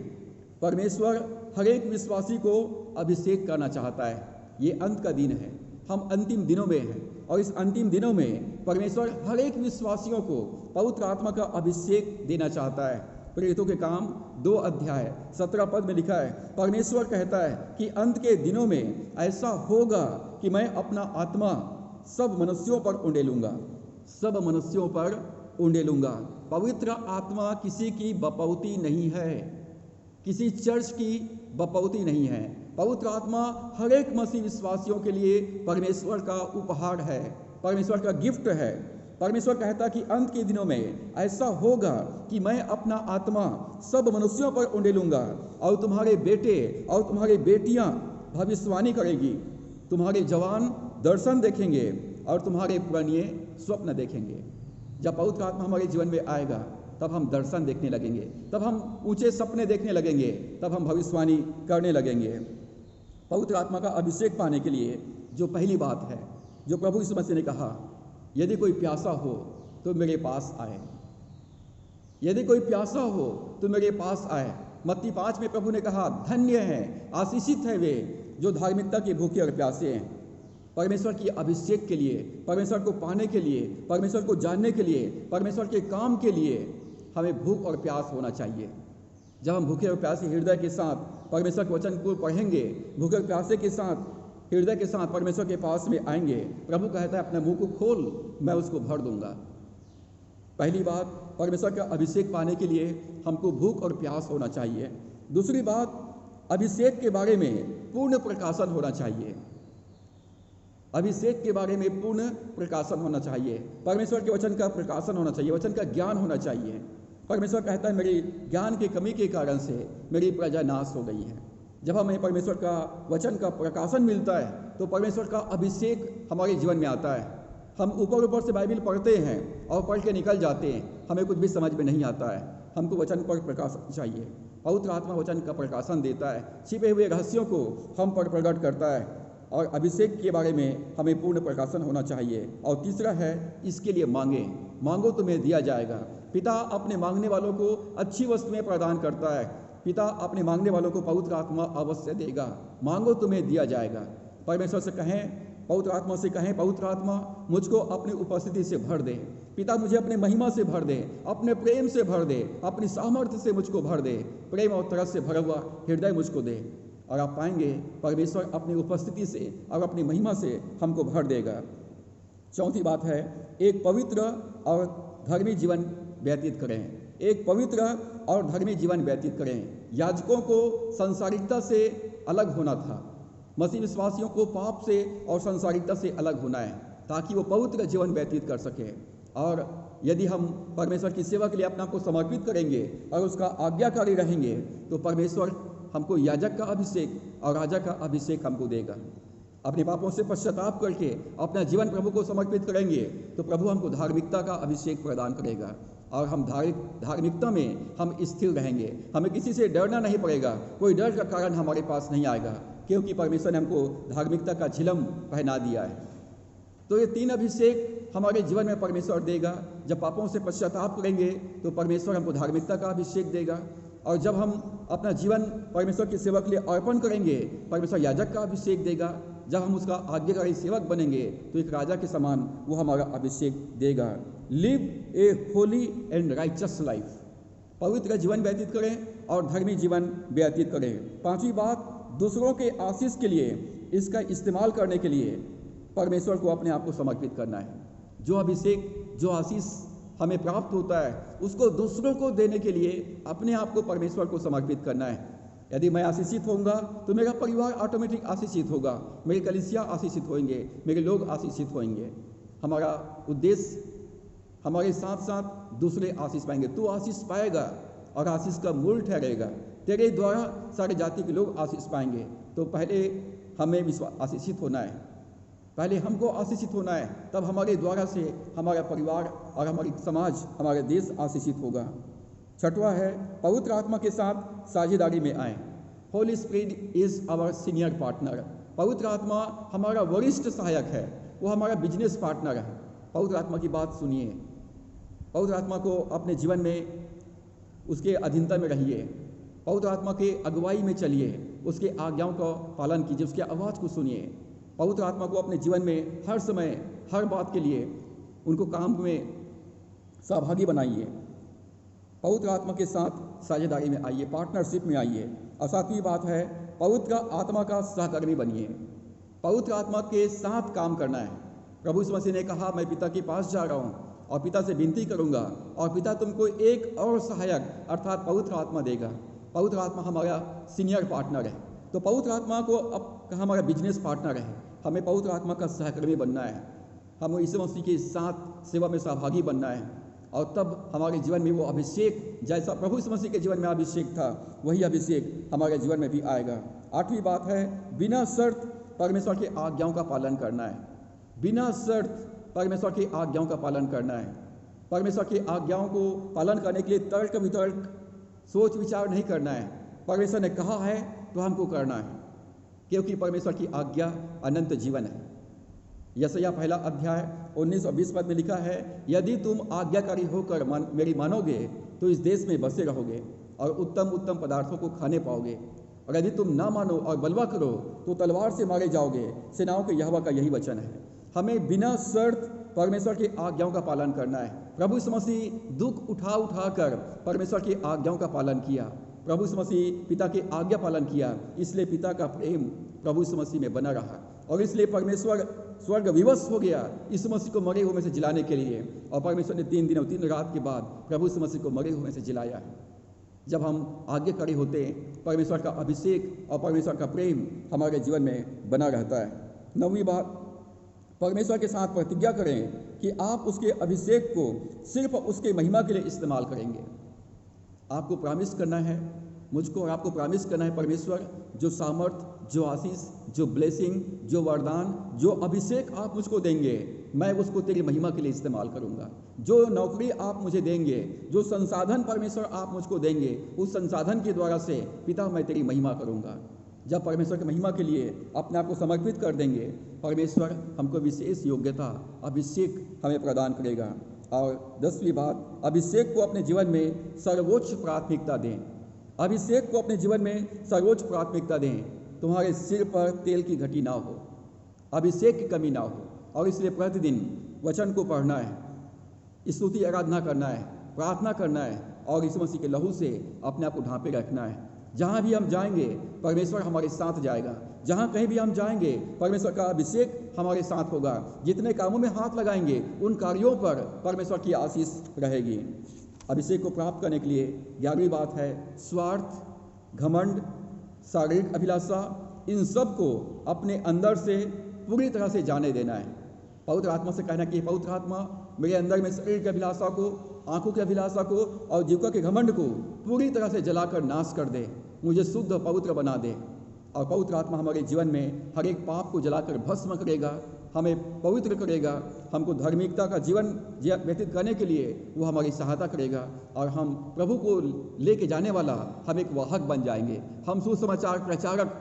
परमेश्वर हर एक विश्वासी को अभिषेक करना चाहता है। ये अंत का दिन है, हम अंतिम दिनों में हैं, और इस अंतिम दिनों में परमेश्वर हर एक विश्वासियों को पवित्र आत्मा का अभिषेक देना चाहता है। प्रेरितों के काम 2 अध्याय 17 पद में लिखा है, परमेश्वर कहता है कि अंत के दिनों में ऐसा होगा कि मैं अपना आत्मा सब मनुष्यों पर उंडेलूंगा, सब मनुष्यों पर उंडेलूंगा। पवित्र आत्मा किसी की बपौती नहीं है, किसी चर्च की बपौती नहीं है। पवित्र आत्मा हर एक मसीह विश्वासियों के लिए परमेश्वर का उपहार है, परमेश्वर का गिफ्ट है। परमेश्वर कहता कि अंत के दिनों में ऐसा होगा कि मैं अपना आत्मा सब मनुष्यों पर उंडेलूंगा, और तुम्हारे बेटे और तुम्हारी बेटियां भविष्यवाणी करेगी, तुम्हारे जवान दर्शन देखेंगे, और तुम्हारे पुराने स्वप्न देखेंगे। जब पवित्र आत्मा हमारे जीवन में आएगा, तब हम दर्शन देखने लगेंगे, तब हम ऊंचे सपने देखने लगेंगे, तब हम भविष्यवाणी करने लगेंगे। पवित्र आत्मा का अभिषेक पाने के लिए जो पहली बात है, जो प्रभु यीशु मसीह ने कहा, यदि कोई प्यासा हो तो मेरे पास आए, यदि कोई प्यासा हो तो मेरे पास आए। मत्ती 5 में प्रभु ने कहा, धन्य है, आशीषित है वे जो धार्मिकता के भूखे और प्यासे हैं। परमेश्वर की अभिषेक के लिए, परमेश्वर को पाने के लिए, परमेश्वर को जानने के लिए, परमेश्वर के काम के लिए हमें भूख और प्यास होना चाहिए। जब हम भूखे और प्यासे हृदय के साथ परमेश्वर के वचन को पढ़ेंगे, भूखे और प्यासे के साथ हृदय के साथ परमेश्वर के पास में आएंगे, प्रभु कहता है अपने मुंह को खोल, मैं उसको भर दूंगा। पहली बात, परमेश्वर का अभिषेक पाने के लिए हमको भूख और प्यास होना चाहिए। दूसरी बात, अभिषेक के बारे में पूर्ण प्रकाशन होना चाहिए। अभिषेक के बारे में पूर्ण प्रकाशन होना चाहिए। परमेश्वर के वचन का प्रकाशन होना चाहिए, वचन का ज्ञान होना चाहिए। परमेश्वर कहता है मेरी ज्ञान की कमी के कारण से मेरी प्रजा नाश हो गई है। जब हमें परमेश्वर का वचन का प्रकाशन मिलता है, तो परमेश्वर का अभिषेक हमारे जीवन में आता है। हम ऊपर ऊपर से बाइबल पढ़ते हैं और पढ़ के निकल जाते हैं, हमें कुछ भी समझ में नहीं आता है। हमको वचन पर प्रकाशन चाहिए। पवित्र आत्मा वचन का प्रकाशन देता है, छिपे हुए रहस्यों को हम पर प्रकट करता है, और अभिषेक के बारे में हमें पूर्ण प्रकाशन होना चाहिए। और तीसरा है, इसके लिए मांगे, मांगो तुम्हें दिया जाएगा। पिता अपने मांगने वालों को अच्छी वस्तुएं प्रदान करता है। पिता अपने मांगने वालों को पवित्र आत्मा अवश्य देगा। मांगो तुम्हें दिया जाएगा। परमेश्वर से कहें, पवित्र आत्मा से कहें, पवित्र आत्मा मुझको अपनी उपस्थिति से भर दे। पिता मुझे अपने महिमा से भर दे, अपने प्रेम से भर दे, अपनी सामर्थ्य से मुझको भर दे, प्रेम और तरस से भरा हुआ हृदय मुझको दे। और आप पाएंगे परमेश्वर अपनी उपस्थिति से और अपनी महिमा से हमको भर देगा। चौथी बात है, एक पवित्र और धर्मी जीवन व्यतीत करें। एक पवित्र और धर्मी जीवन व्यतीत करें। याजकों को संसारिकता से अलग होना था, मसीह विश्वासियों को पाप से और संसारिकता से अलग होना है, ताकि वो पवित्र जीवन व्यतीत कर सके। और यदि हम परमेश्वर की सेवा के लिए अपने आप को समर्पित करेंगे और उसका आज्ञाकारी रहेंगे, तो परमेश्वर हमको याजक का अभिषेक और राजा का अभिषेक हमको देगा। अपने पापों से पश्चाताप करके अपना जीवन प्रभु को समर्पित करेंगे तो प्रभु हमको धार्मिकता का अभिषेक प्रदान करेगा और हम धार्मिकता में हम स्थिर रहेंगे। हमें किसी से डरना नहीं पड़ेगा, कोई डर का कारण हमारे पास नहीं आएगा, क्योंकि परमेश्वर ने हमको धार्मिकता का झिलम पहना दिया है। तो ये 3 अभिषेक हमारे जीवन में परमेश्वर देगा। जब पापों से पश्चाताप करेंगे तो परमेश्वर हमको धार्मिकता का अभिषेक देगा, और जब हम अपना जीवन परमेश्वर की सेवा के लिए अर्पण करेंगे, परमेश्वर याजक का अभिषेक देगा। जब हम उसका आज्ञाकारी सेवक बनेंगे तो एक राजा के समान वो हमारा अभिषेक देगा। Live A Holi and righteous life, पवित्र जीवन व्यतीत करें और धर्मी जीवन व्यतीत करें। 5वीं बात, दूसरों के आशीष के लिए, इसका इस्तेमाल करने के लिए परमेश्वर को अपने आप को समर्पित करना है। जो अभिषेक, जो आशीष हमें प्राप्त होता है, उसको दूसरों को देने के लिए अपने आप को परमेश्वर को समर्पित करना है। यदि मैं आशीषित होऊंगा तो मेरा परिवार ऑटोमेटिक आशीषित होगा, मेरी कलीसिया आशीषित होंगे, मेरे लोग आशीषित होंगे। हमारा उद्देश्य, हमारे साथ साथ दूसरे आशीष पाएंगे। तू आशीष पाएगा और आशीष का मूल ठहरेगा, तेरे द्वारा सारे जाति के लोग आशीष पाएंगे। तो पहले हमें आशीषित होना है, पहले हमको आशीषित होना है, तब हमारे द्वारा से हमारा परिवार और हमारी समाज, हमारा देश आशीषित होगा। 6वां है, पवित्र आत्मा के साथ साझेदारी में आए। Holy Spirit is our senior partner. पवित्र आत्मा हमारा वरिष्ठ सहायक है, वो हमारा बिजनेस पार्टनर है। पवित्र आत्मा की बात सुनिए, पवित्र आत्मा को अपने जीवन में उसके अधीनता में रहिए, पवित्र आत्मा के अगुवाई में चलिए, उसके आज्ञाओं का पालन कीजिए, उसकी आवाज़ को सुनिए। पवित्र आत्मा को अपने जीवन में हर समय, हर बात के लिए उनको काम में सहभागी बनाइए। पवित्र आत्मा के साथ साझेदारी में आइए, पार्टनरशिप में आइए। और 7वीं बात है, पवित्र आत्मा का सहकर्मी बनिए। पवित्र आत्मा के साथ काम करना है। प्रभु यीशु मसीह ने कहा, मैं पिता के पास जा रहा हूँ और पिता से विनती करूँगा और पिता तुमको एक और सहायक अर्थात पवित्र आत्मा देगा। पवित्र आत्मा हमारा सीनियर पार्टनर है। तो पवित्र आत्मा को अब हमारा बिजनेस पार्टनर है, हमें पवित्र आत्मा का सहकर्मी बनना है। हमें यीशु मसीह के साथ सेवा में सहभागी बनना है, और तब हमारे जीवन में वो अभिषेक, जैसा प्रभु यीशु मसीह के जीवन में अभिषेक था, वही अभिषेक हमारे जीवन में भी आएगा। 8वीं बात है, बिना शर्त परमेश्वर की आज्ञाओं का पालन करना है। बिना शर्त परमेश्वर की आज्ञाओं का पालन करना है। परमेश्वर की आज्ञाओं को पालन करने के लिए तर्क वितर्क, सोच विचार नहीं करना है। परमेश्वर ने कहा है तो हमको करना है, क्योंकि परमेश्वर की आज्ञा अनंत जीवन है। यशायाह 1 अध्याय 19 और 20 पद में लिखा है, यदि तुम आज्ञाकारी होकर मेरी मानोगे तो इस देश में बसे रहोगे और उत्तम उत्तम पदार्थों को खाने पाओगे, और यदि तुम ना मानो और बलवा करो तो तलवार से मारे जाओगे। सेनाओं के यहोवा का यही वचन है। हमें बिना शर्त परमेश्वर की आज्ञाओं का पालन करना है। प्रभु यीशु मसीह दुख उठा उठा कर परमेश्वर की आज्ञाओं का पालन किया। प्रभु यीशु मसीह पिता की आज्ञा पालन किया, इसलिए पिता का प्रेम प्रभु यीशु मसीह में बना रहा, और इसलिए परमेश्वर स्वर्ग विवश हो गया यीशु मसीह को मरे हुए में से जिलाने के लिए। और परमेश्वर ने 3 दिन और 3 रात के बाद प्रभु यीशु मसीह को मरे हुए में से जिलाया। जब हम आज्ञाकारी होते हैं, परमेश्वर का अभिषेक और परमेश्वर का प्रेम हमारे जीवन में बना रहता है। 9वीं बात, परमेश्वर के साथ प्रतिज्ञा करें कि आप उसके अभिषेक को सिर्फ उसके महिमा के लिए इस्तेमाल करेंगे। आपको प्रॉमिस करना है, मुझको और आपको प्रॉमिस करना है, परमेश्वर जो सामर्थ, जो आशीष, जो ब्लेसिंग, जो वरदान, जो अभिषेक आप मुझको देंगे, मैं उसको तेरी महिमा के लिए इस्तेमाल करूंगा। जो नौकरी आप मुझे देंगे, जो संसाधन परमेश्वर आप मुझको देंगे, उस संसाधन के द्वारा से पिता मैं तेरी महिमा करूंगा। जब परमेश्वर की महिमा के लिए अपने आप को समर्पित कर देंगे, परमेश्वर हमको विशेष योग्यता, अभिषेक हमें प्रदान करेगा। और 10वीं बात, अभिषेक को अपने जीवन में सर्वोच्च प्राथमिकता दें। अभिषेक को अपने जीवन में सर्वोच्च प्राथमिकता दें। तुम्हारे सिर पर तेल की घटी ना हो, अभिषेक की कमी ना हो। और इसलिए प्रतिदिन वचन को पढ़ना है, स्तुति आराधना करना है, प्रार्थना करना है और यीशु मसीह के लहू से अपने आप को ढांपे रखना है। जहाँ भी हम जाएंगे परमेश्वर हमारे साथ जाएगा, जहाँ कहीं भी हम जाएंगे परमेश्वर का अभिषेक हमारे साथ होगा। जितने कामों में हाथ लगाएंगे उन कार्यों पर परमेश्वर की आशीष रहेगी। अभिषेक को प्राप्त करने के लिए 11वीं बात है स्वार्थ, घमंड, शारीरिक अभिलाषा, इन सब को अपने अंदर से पूरी तरह से जाने देना है। पवित्र आत्मा से कहना कि पवित्र आत्मा मेरे अंदर में शरीर की अभिलाषा को, आंखों की अभिलाषा को और जीविका के घमंड को पूरी तरह से जलाकर नाश कर दे, मुझे शुद्ध पवित्र बना दे। और पवित्र आत्मा हमारे जीवन में हर एक पाप को जलाकर भस्म करेगा, हमें पवित्र करेगा, हमको धार्मिकता का जीवन व्यतीत करने के लिए वो हमारी सहायता करेगा और हम प्रभु को लेके जाने वाला हम एक वाहक बन जाएंगे। हम सुसमाचार प्रचारक,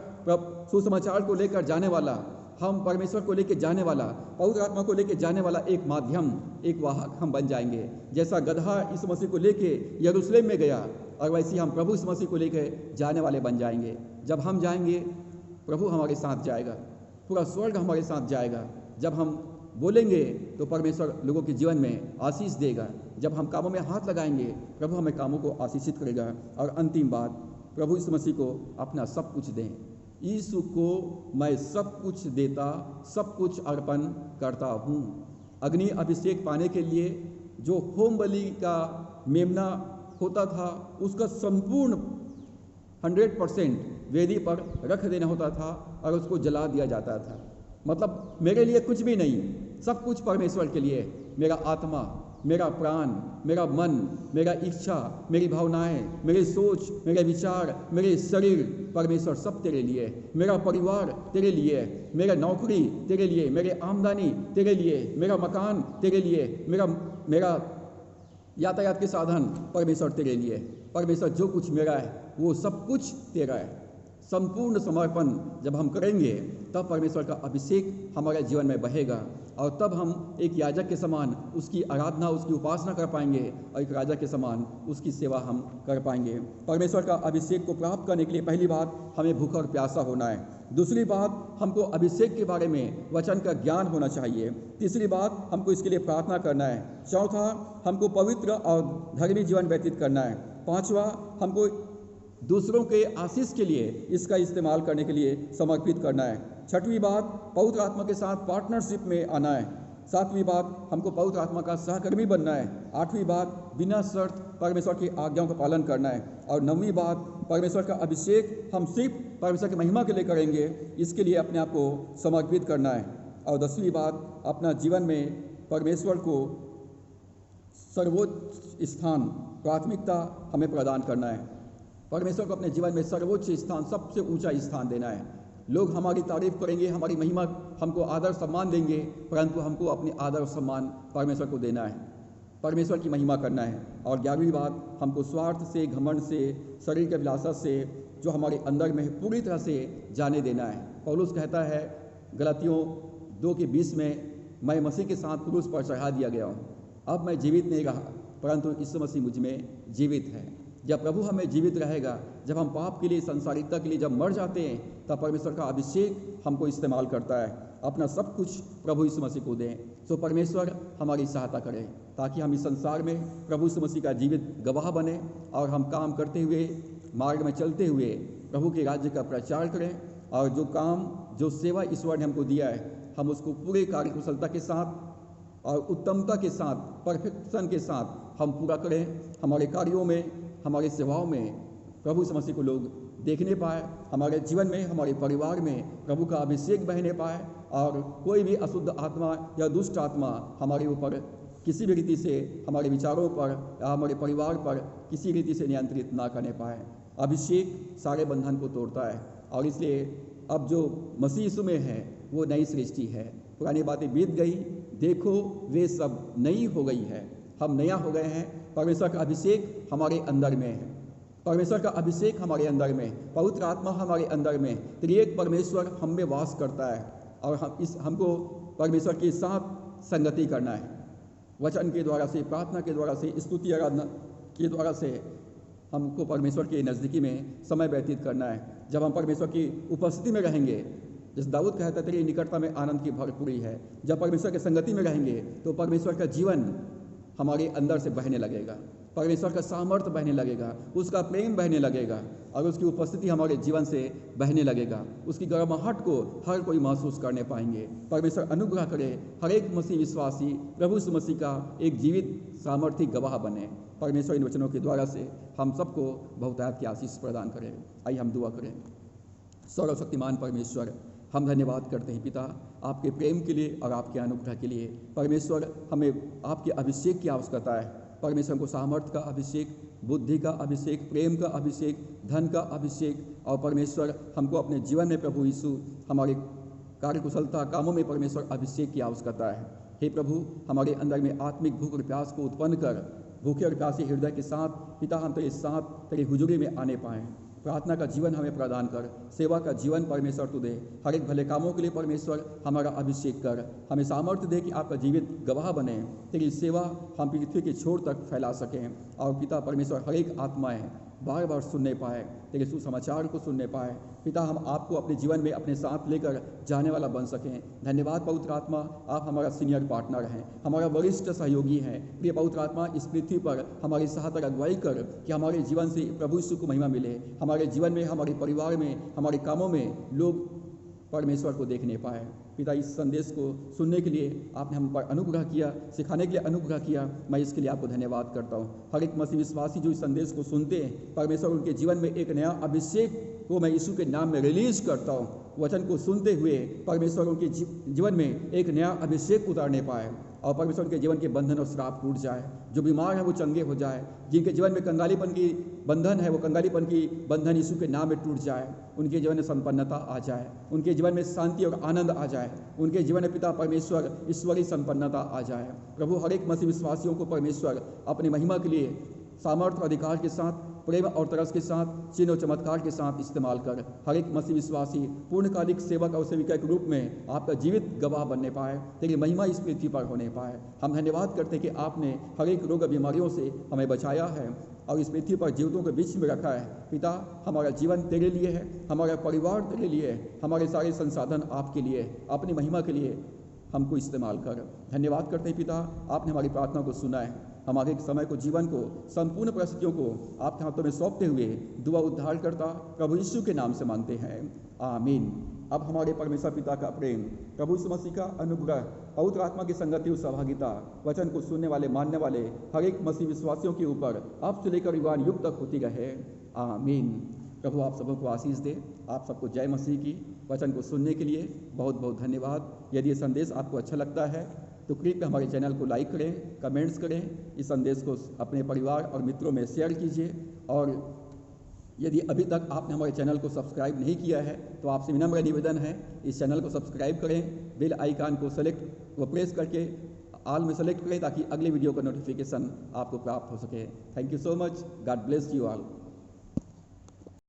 सुसमाचार को लेकर जाने वाला, हम परमेश्वर को लेकर जाने वाला, पवित्र आत्मा को लेकर जाने वाला एक माध्यम, एक वाहक हम बन जाएंगे। जैसा गदहा इस मसीह को लेके यरूशलेम में गया और वैसे हम प्रभु इस मसीह को लेकर जाने वाले बन जाएंगे। जब हम जाएंगे प्रभु हमारे साथ जाएगा, पूरा स्वर्ग हमारे साथ जाएगा। जब हम बोलेंगे तो परमेश्वर लोगों के जीवन में आशीष देगा। जब हम कामों में हाथ लगाएंगे प्रभु हमें कामों को आशीषित करेगा। और अंतिम बात, प्रभु इस मसीह को अपना सब कुछ दें। यीशु को मैं सब कुछ देता, सब कुछ अर्पण करता हूँ। अग्नि अभिषेक पाने के लिए जो होम बलि का मेमना होता था उसका संपूर्ण 100% वेदी पर रख देना होता था और उसको जला दिया जाता था। मतलब मेरे लिए कुछ भी नहीं, सब कुछ परमेश्वर के लिए। मेरा आत्मा, मेरा प्राण, मेरा मन, मेरा इच्छा, मेरी भावनाएं, मेरी सोच, मेरे विचार, मेरे शरीर, परमेश्वर सब तेरे लिए। मेरा परिवार तेरे लिए, मेरा नौकरी तेरे लिए, मेरे आमदनी तेरे लिए, मेरा मकान तेरे लिए, मेरा यातायात के साधन परमेश्वर तेरे लिए। परमेश्वर जो कुछ मेरा है वो सब कुछ तेरा है। संपूर्ण समर्पण जब हम करेंगे तब परमेश्वर का अभिषेक हमारे जीवन में बहेगा और तब हम एक याजक के समान उसकी आराधना, उसकी उपासना कर पाएंगे और एक राजा के समान उसकी सेवा हम कर पाएंगे। परमेश्वर का अभिषेक को प्राप्त करने के लिए पहली बात हमें भूखा और प्यासा होना है। दूसरी बात, हमको अभिषेक के बारे में वचन का ज्ञान होना चाहिए। तीसरी बात, हमको इसके लिए प्रार्थना करना है। चौथा, हमको पवित्र और धर्मी जीवन व्यतीत करना है। पांचवा, हमको दूसरों के आशीष के लिए इसका इस्तेमाल करने के लिए समर्पित करना है। छठवीं बात, पवित्र आत्मा के साथ पार्टनरशिप में आना है। सातवीं बात, हमको पवित्र आत्मा का सहकर्मी बनना है। आठवीं बात, बिना शर्त परमेश्वर की आज्ञाओं का पालन करना है। और नौवीं बात, परमेश्वर का अभिषेक हम सिर्फ परमेश्वर की महिमा के लिए करेंगे, इसके लिए अपने आप को समर्पित करना है। और 10वीं बात, अपना जीवन में परमेश्वर को सर्वोच्च स्थान, प्राथमिकता हमें प्रदान करना है। परमेश्वर को अपने जीवन में सर्वोच्च स्थान, सबसे ऊंचा स्थान देना है। लोग हमारी तारीफ करेंगे, हमारी महिमा, हमको आदर सम्मान देंगे, परंतु हमको अपनी आदर और सम्मान परमेश्वर को देना है, परमेश्वर की महिमा करना है। और 11वीं बात, हमको स्वार्थ से, घमंड से, शरीर के अभिलाषा से जो हमारे अंदर में है पूरी तरह से जाने देना है। पौलुस कहता है गलातियों 2:20 में, मैं मसीह के साथ क्रूस पर चढ़ा दिया गया हूँ, अब मैं जीवित नहीं रहा परंतु यीशु मसीह मुझ में जीवित है। जब प्रभु हमें जीवित रहेगा, जब हम पाप के लिए, संसारिकता के लिए जब मर जाते हैं, तब परमेश्वर का अभिषेक हमको इस्तेमाल करता है। अपना सब कुछ प्रभु यीशु मसीह को दें। सो परमेश्वर हमारी सहायता करे ताकि हम इस संसार में प्रभु यीशु मसीह का जीवित गवाह बने और हम काम करते हुए, मार्ग में चलते हुए प्रभु के राज्य का प्रचार करें और जो काम, जो सेवा ईश्वर ने हमको दिया है, हम उसको पूरे कार्यकुशलता के साथ और उत्तमता के साथ, परफेक्शन के साथ हम पूरा करें। हमारे कार्यों में, हमारी सेवाओं में प्रभु यीशु मसीह को लोग देखने पाए, हमारे जीवन में, हमारे परिवार में प्रभु का अभिषेक बहने पाए और कोई भी अशुद्ध आत्मा या दुष्ट आत्मा हमारे ऊपर किसी भी रीति से, हमारे विचारों पर या हमारे परिवार पर किसी रीति से नियंत्रित ना करने पाए। अभिषेक सारे बंधन को तोड़ता है और इसलिए अब जो मसीह यीशु में है वो नई सृष्टि है। पुरानी बातें बीत गई, देखो वे सब नई हो गई है, हम नया हो गए हैं। परमेश्वर का अभिषेक हमारे अंदर में है, परमेश्वर का अभिषेक हमारे अंदर में, पवित्र आत्मा हमारे अंदर में, त्रिएक परमेश्वर हम में वास करता है और हमको परमेश्वर के साथ संगति करना है। वचन के द्वारा से, प्रार्थना के द्वारा से, स्तुति आराधना के द्वारा से हमको परमेश्वर के नज़दीकी में समय व्यतीत करना है। जब हम परमेश्वर की उपस्थिति में रहेंगे जैसे दाऊद कहता, तेरी निकटता में आनंद की भरपूरी है। जब परमेश्वर की संगति में रहेंगे तो परमेश्वर का जीवन हमारे अंदर से बहने लगेगा, परमेश्वर का सामर्थ्य बहने लगेगा, उसका प्रेम बहने लगेगा और उसकी उपस्थिति हमारे जीवन से बहने लगेगा। उसकी गर्माहट को हर कोई महसूस करने पाएंगे। परमेश्वर अनुग्रह करे, हर एक मसीह विश्वासी प्रभु यीशु मसीह का एक जीवित सामर्थ्य गवाह बने। परमेश्वर इन वचनों के द्वारा से हम सबको बहुतायत की आशीष प्रदान करें। आइए हम दुआ करें। सर्वशक्तिमान परमेश्वर, हम धन्यवाद करते हैं पिता आपके प्रेम के लिए और आपके अनुग्रह के लिए। परमेश्वर, हमें आपके अभिषेक की आवश्यकता है। परमेश्वर को सामर्थ्य का अभिषेक, बुद्धि का अभिषेक, प्रेम का अभिषेक, धन का अभिषेक, और परमेश्वर हमको अपने जीवन में प्रभु यीशु हमारे कार्यकुशलता कामों में परमेश्वर अभिषेक की आवश्यकता है। हे प्रभु, हमारे अंदर में आत्मिक भूख और प्यास को उत्पन्न कर, भूखे और प्यासे हृदय के साथ पिता हम तेरे साथ तेरी हुजूरी में आने पाएँ। प्रार्थना का जीवन हमें प्रदान कर, सेवा का जीवन परमेश्वर तू दे। हर एक भले कामों के लिए परमेश्वर हमारा अभिषेक कर, हमें सामर्थ्य दे कि आपका जीवित गवाह बने, तेरी सेवा हम पृथ्वी के छोर तक फैला सकें। और पिता परमेश्वर, हर एक आत्माएँ बार बार सुनने पाए, तेरे सुसमाचार को सुनने पाए। पिता, हम आपको अपने जीवन में अपने साथ लेकर जाने वाला बन सकें। धन्यवाद पवित्र आत्मा, आप हमारा सीनियर पार्टनर हैं, हमारा वरिष्ठ सहयोगी हैं। प्रिय पवित्र आत्मा, इस पृथ्वी पर हमारी सहायता अगुवाई कर कि हमारे जीवन से प्रभु यीशु को महिमा मिले। हमारे जीवन में, हमारे परिवार में, हमारे कामों में लोग परमेश्वर को देखने पाए। पिता, इस संदेश को सुनने के लिए आपने हम पर अनुग्रह किया, सिखाने के लिए अनुग्रह किया। मैं इसके लिए आपको धन्यवाद करता हूँ। हर एक मसीह विश्वासी जो इस संदेश को सुनते हैं, परमेश्वर उनके जीवन में एक नया अभिषेक को मैं यीशु के नाम में रिलीज करता हूँ। वचन को सुनते हुए परमेश्वर उनके जीवन में एक नया अभिषेक उतारने पाए और परमेश्वर के जीवन के बंधन और श्राप टूट जाए। जो बीमार है वो चंगे हो जाए, जिनके जीवन में कंगालीपन की बंधन है वो कंगालीपन की बंधन यीशु के नाम में टूट जाए। उनके जीवन में संपन्नता आ जाए, उनके जीवन में शांति और आनंद आ जाए, उनके जीवन में पिता परमेश्वर ईश्वरीय संपन्नता आ जाए। प्रभु, हर एक मसीह विश्वासियों को परमेश्वर अपनी महिमा के लिए सामर्थ्य अधिकार के साथ, प्रेम और तरस के साथ, चिन्ह और चमत्कार के साथ इस्तेमाल कर हर एक मसीह विश्वासी पूर्णकालिक सेवक और सेविका के रूप में आपका जीवित गवाह बनने पाए, तेरी महिमा इस पृथ्वी पर होने पाए। हम धन्यवाद करते हैं कि आपने हर एक रोग बीमारियों से हमें बचाया है और इस पृथ्वी पर जीवितों के बीच में रखा है। पिता, हमारा जीवन तेरे लिए है, हमारा परिवार तेरे लिए है, हमारे सारे संसाधन आपके लिए, अपनी महिमा के लिए हमको इस्तेमाल कर। धन्यवाद करते हैं पिता, आपने हमारी प्रार्थना को सुना है। हमारे समय को, जीवन को, संपूर्ण परिस्थितियों को आपके हाथों में सौंपते हुए दुआ उद्धार करता प्रभु यीशु के नाम से मांगते हैं, आमीन। अब हमारे परमेश्वर पिता का प्रेम, प्रभु यीशु मसीह का अनुग्रह, पवित्र आत्मा की संगति और सहभागिता वचन को सुनने वाले, मानने वाले हर एक मसीह विश्वासियों के ऊपर अब से लेकर युगान युग तक होती रहे, आमीन। प्रभु आप सबको आशीष दे। आप सबको जय मसीह की। वचन को सुनने के लिए बहुत बहुत धन्यवाद। यदि ये संदेश आपको अच्छा लगता है तो कृपया हमारे चैनल को लाइक करें, कमेंट्स करें, इस संदेश को अपने परिवार और मित्रों में शेयर कीजिए। और यदि अभी तक आपने हमारे चैनल को सब्सक्राइब नहीं किया है तो आपसे विनम्र निवेदन है, इस चैनल को सब्सक्राइब करें, बेल आइकन को सेलेक्ट व प्रेस करके ऑल में सेलेक्ट करें ताकि अगले वीडियो का नोटिफिकेशन आपको प्राप्त हो सके। Thank you so much. God bless you all.